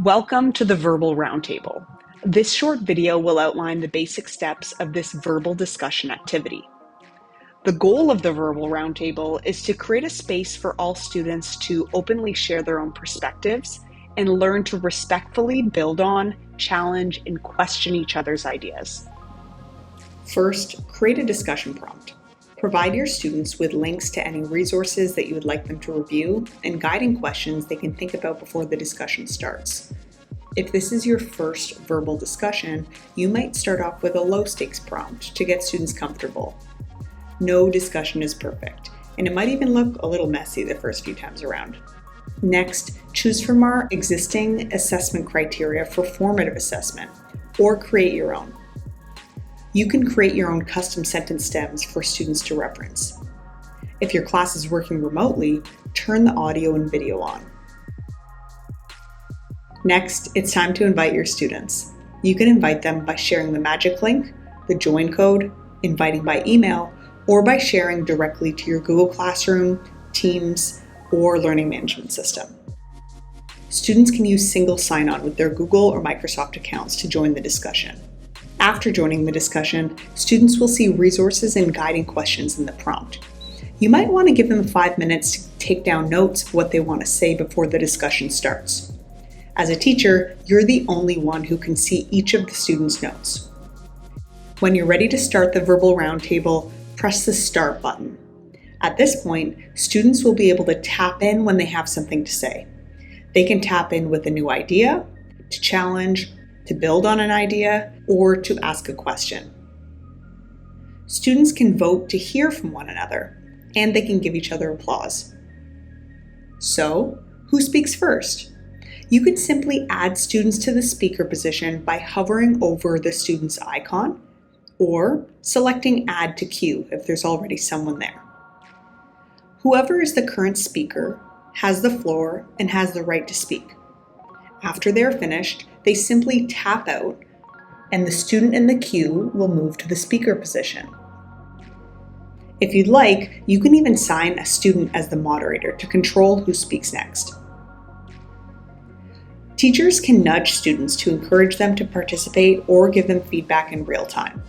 Welcome to the Verbal RoundTable. This short video will outline the basic steps of this verbal discussion activity. The goal of the Verbal RoundTable is to create a space for all students to openly share their own perspectives and learn to respectfully build on, challenge, and question each other's ideas. First, create a discussion prompt. Provide your students with links to any resources that you would like them to review and guiding questions they can think about before the discussion starts. If this is your first verbal discussion, you might start off with a low-stakes prompt to get students comfortable. No discussion is perfect, and it might even look a little messy the first few times around. Next, choose from our existing assessment criteria for formative assessment, or create your own. You can create your own custom sentence stems for students to reference. If your class is working remotely, turn the audio and video on. Next, it's time to invite your students. You can invite them by sharing the magic link, the join code, inviting by email, or by sharing directly to your Google Classroom, Teams, or Learning Management System. Students can use single sign-on with their Google or Microsoft accounts to join the discussion. After joining the discussion, students will see resources and guiding questions in the prompt. You might want to give them 5 minutes to take down notes of what they want to say before the discussion starts. As a teacher, you're the only one who can see each of the students' notes. When you're ready to start the verbal roundtable, press the Start button. At this point, students will be able to tap in when they have something to say. They can tap in with a new idea, to challenge, to build on an idea, or to ask a question. Students can vote to hear from one another, and they can give each other applause. So, who speaks first? You could simply add students to the speaker position by hovering over the student's icon, or selecting Add to Queue if there's already someone there. Whoever is the current speaker has the floor and has the right to speak. After they're finished, they simply tap out, and the student in the queue will move to the speaker position. If you'd like, you can even assign a student as the moderator to control who speaks next. Teachers can nudge students to encourage them to participate or give them feedback in real time.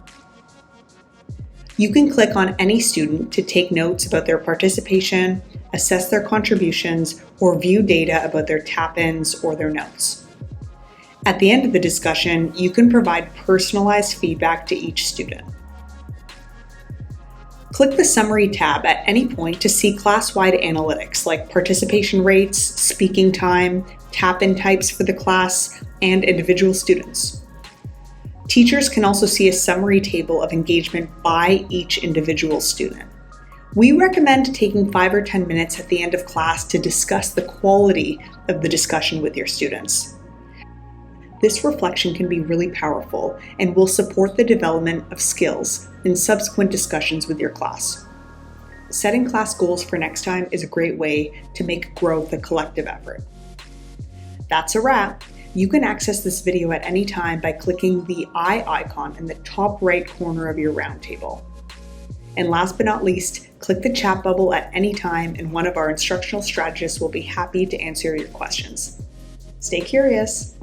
You can click on any student to take notes about their participation, assess their contributions, or view data about their tap-ins or their notes. At the end of the discussion, you can provide personalized feedback to each student. Click the Summary tab at any point to see class-wide analytics like participation rates, speaking time, tap-in types for the class, and individual students. Teachers can also see a summary table of engagement by each individual student. We recommend taking 5 or 10 minutes at the end of class to discuss the quality of the discussion with your students. This reflection can be really powerful and will support the development of skills in subsequent discussions with your class. Setting class goals for next time is a great way to make growth a collective effort. That's a wrap. You can access this video at any time by clicking the eye icon in the top right corner of your roundtable. And last but not least, click the chat bubble at any time and one of our instructional strategists will be happy to answer your questions. Stay curious.